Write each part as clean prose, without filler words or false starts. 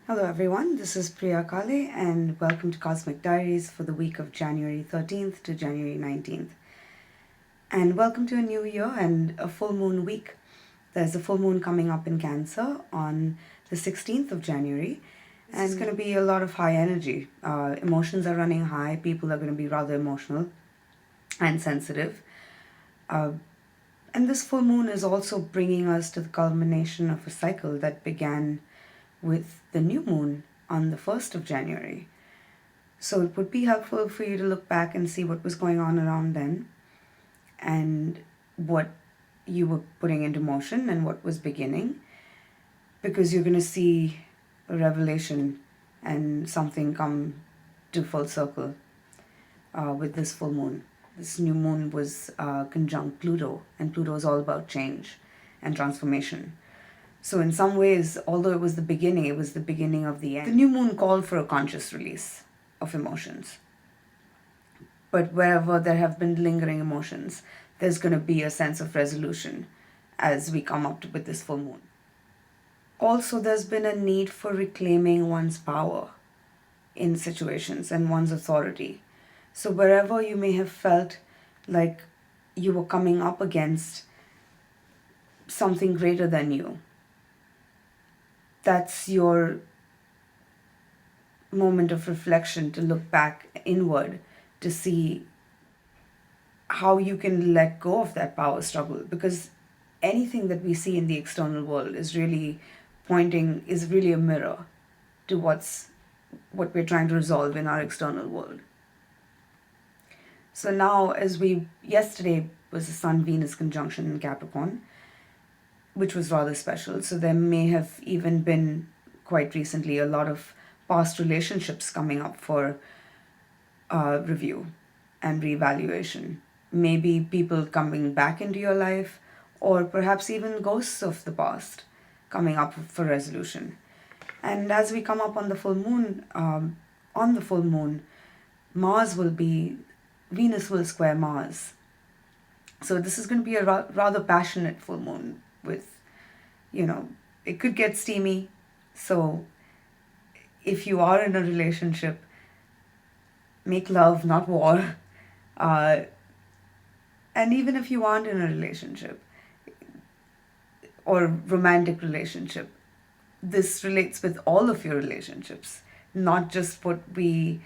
Hello everyone, this is Priya Kale and welcome to Cosmic Diaries for the week of January 13th to January 19th. And welcome to a new year and a full moon week. There's a full moon coming up in Cancer on the 16th of January, and it's going to be a lot of high energy. Emotions are running high, people are going to be rather emotional and sensitive. And this full moon is also bringing us to the culmination of a cycle that began with the new moon on the 1st of January. So it would be helpful for you to look back and see what was going on around then and what you were putting into motion and what was beginning, because you're going to see a revelation and something come to full circle with this full moon. This new moon was conjunct Pluto, and Pluto is all about change and transformation. So in some ways, although it was the beginning of the end. The new moon called for a conscious release of emotions. But wherever there have been lingering emotions, there's going to be a sense of resolution as we come up with this full moon. Also, there's been a need for reclaiming one's power in situations and one's authority. So wherever you may have felt like you were coming up against something greater than you, that's your moment of reflection to look back inward to see how you can let go of that power struggle, because anything that we see in the external world is really a mirror to what we're trying to resolve in our external world. So now, yesterday was a Sun-Venus conjunction in Capricorn, which was rather special. So there may have even been, quite recently, a lot of past relationships coming up for review and reevaluation. Maybe people coming back into your life, or perhaps even ghosts of the past coming up for resolution. And as we come up on the full moon, Venus will square Mars. So this is going to be a rather passionate full moon with, it could get steamy. So if you are in a relationship, make love, not war. And even if you aren't in a relationship or romantic relationship, this relates with all of your relationships, not just what we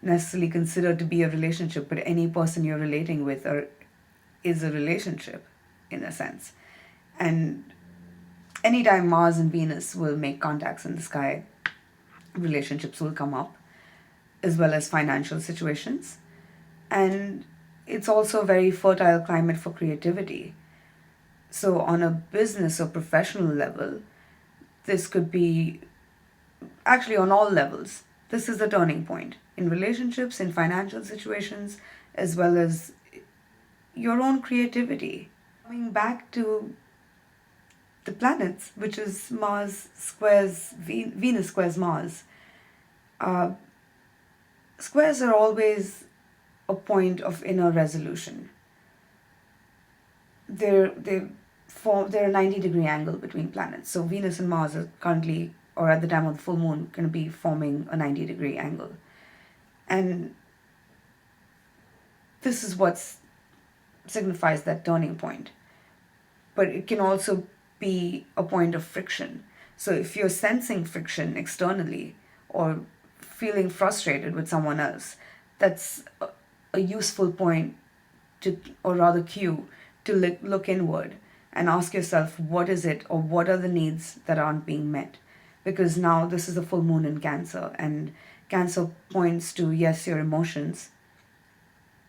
necessarily consider to be a relationship, but any person you're relating with is a relationship in a sense. And anytime Mars and Venus will make contacts in the sky, relationships will come up, as well as financial situations. And it's also a very fertile climate for creativity. So on a business or professional level, this could be, actually on all levels, this is the turning point in relationships, in financial situations, as well as your own creativity. Coming back to the planets, which is Venus squares Mars. Squares are always a point of inner resolution. They're a 90-degree angle between planets. So Venus and Mars are currently, or at the time of the full moon, going to be forming a 90-degree angle. And this is what signifies that turning point. But it can also be a point of friction. So if you're sensing friction externally or feeling frustrated with someone else, that's a useful point or rather cue to look inward and ask yourself, what is it, or what are the needs that aren't being met? Because now this is a full moon in Cancer, and Cancer points to, yes, your emotions,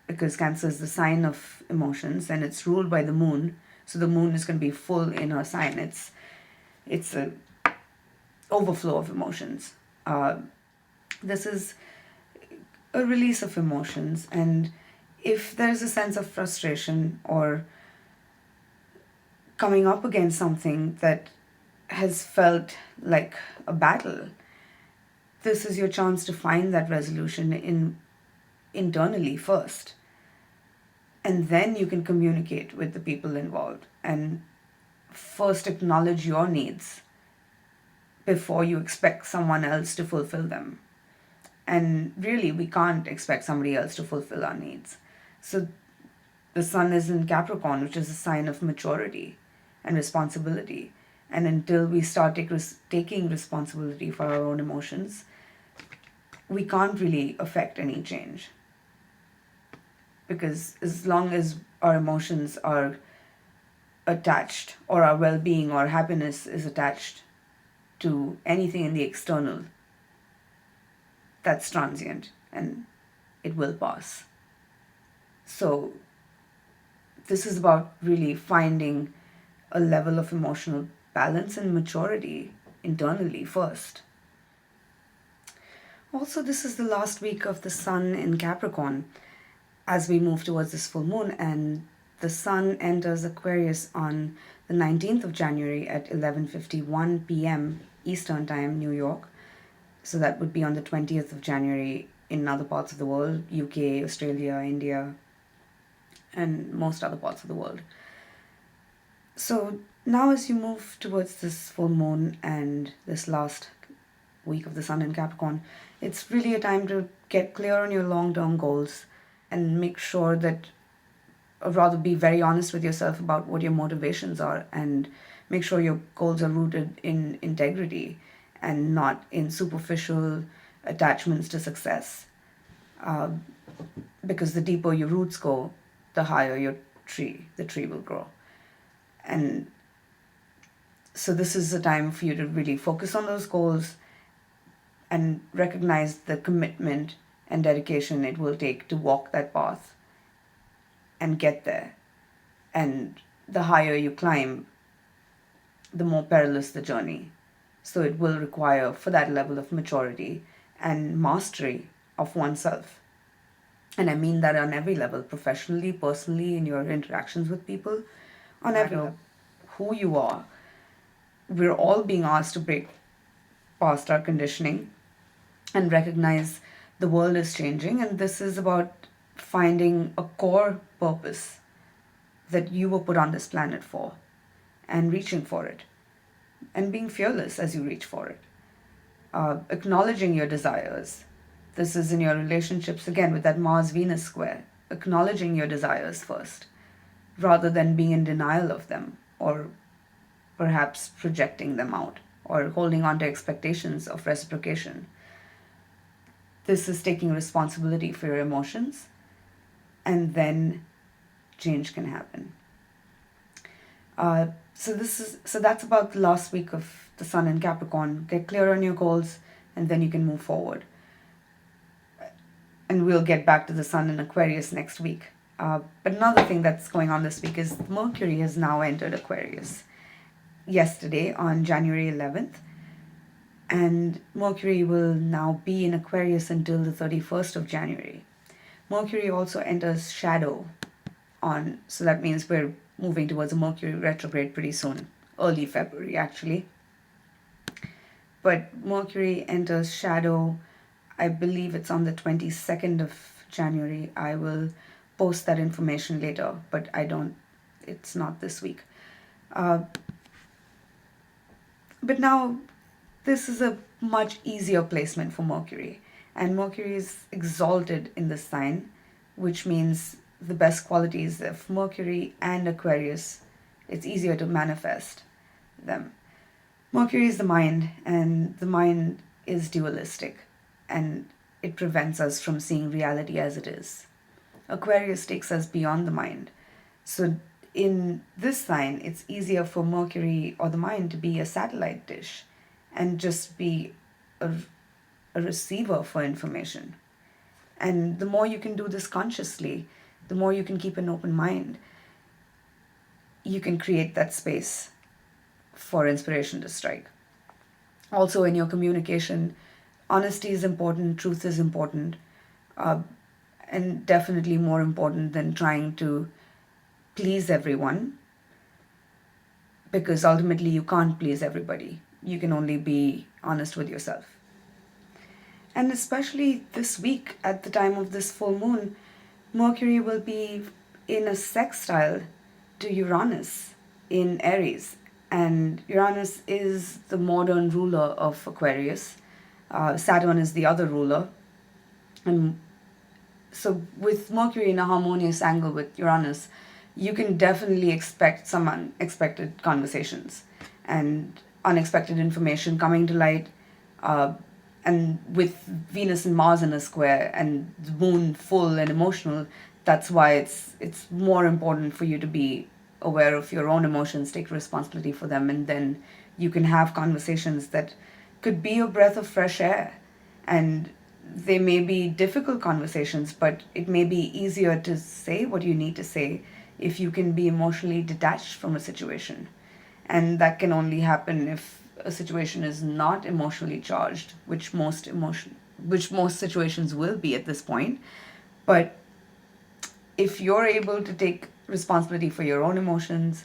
because Cancer is the sign of emotions and it's ruled by the moon. So the moon is going to be full in her sign. It's a overflow of emotions. This is a release of emotions, and if there's a sense of frustration or coming up against something that has felt like a battle, this is your chance to find that resolution internally first. And then you can communicate with the people involved and first acknowledge your needs before you expect someone else to fulfill them. And really, we can't expect somebody else to fulfill our needs. So the sun is in Capricorn, which is a sign of maturity and responsibility. And until we start taking responsibility for our own emotions, we can't really affect any change. Because as long as our emotions are attached, or our well being or happiness is attached to anything in the external, that's transient and it will pass. So, this is about really finding a level of emotional balance and maturity internally first. Also, this is the last week of the sun in Capricorn as we move towards this full moon, and the sun enters Aquarius on the 19th of January at 11:51 p.m. Eastern Time, New York. So that would be on the 20th of January in other parts of the world, UK, Australia, India, and most other parts of the world. So now as you move towards this full moon and this last week of the sun in Capricorn, it's really a time to get clear on your long-term goals and make sure that, or rather be very honest with yourself about what your motivations are, and make sure your goals are rooted in integrity and not in superficial attachments to success. Because the deeper your roots go, the higher the tree will grow. And so this is a time for you to really focus on those goals and recognize the commitment and dedication it will take to walk that path and get there. And the higher you climb, the more perilous the journey. So it will require for that level of maturity and mastery of oneself. And I mean that on every level, professionally, personally, in your interactions with people, on every level. Who you are, we're all being asked to break past our conditioning and recognize the world is changing, and this is about finding a core purpose that you were put on this planet for and reaching for it and being fearless as you reach for it. Acknowledging your desires. This is in your relationships again with that Mars-Venus square. Acknowledging your desires first rather than being in denial of them, or perhaps projecting them out or holding on to expectations of reciprocation. This is taking responsibility for your emotions, and then change can happen. So that's about the last week of the sun in Capricorn. Get clear on your goals, and then you can move forward. And we'll get back to the sun in Aquarius next week. But another thing that's going on this week is Mercury has now entered Aquarius yesterday on January 11th. And Mercury will now be in Aquarius until the 31st of January. Mercury also enters shadow so that means we're moving towards a Mercury retrograde pretty soon, early February actually. But Mercury enters shadow, I believe it's on the 22nd of January. I will post that information later, but it's not this week. But now, this is a much easier placement for Mercury. And Mercury is exalted in this sign, which means the best qualities of Mercury and Aquarius, it's easier to manifest them. Mercury is the mind, and the mind is dualistic, and it prevents us from seeing reality as it is. Aquarius takes us beyond the mind. So in this sign, it's easier for Mercury or the mind to be a satellite dish and just be a receiver for information. And the more you can do this consciously, the more you can keep an open mind, you can create that space for inspiration to strike. Also, in your communication, honesty is important, truth is important, and definitely more important than trying to please everyone, because ultimately you can't please everybody. You can only be honest with yourself. And especially this week, at the time of this full moon, Mercury will be in a sextile to Uranus in Aries. And Uranus is the modern ruler of Aquarius. Saturn is the other ruler. And so, with Mercury in a harmonious angle with Uranus, you can definitely expect some unexpected conversations and unexpected information coming to light. Uh, and with Venus and Mars in a square and the moon full and emotional, that's why it's more important for you to be aware of your own emotions, take responsibility for them, and then you can have conversations that could be a breath of fresh air. And they may be difficult conversations, but it may be easier to say what you need to say if you can be emotionally detached from a situation. And that can only happen if a situation is not emotionally charged, which most situations will be at this point. But if you're able to take responsibility for your own emotions,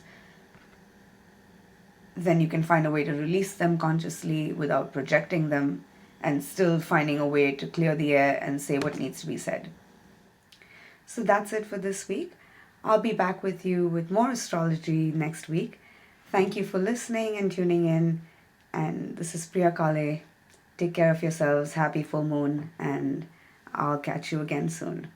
then you can find a way to release them consciously without projecting them, and still finding a way to clear the air and say what needs to be said. So that's it for this week. I'll be back with you with more astrology next week. Thank you for listening and tuning in. And this is Priya Kale. Take care of yourselves. Happy full moon. And I'll catch you again soon.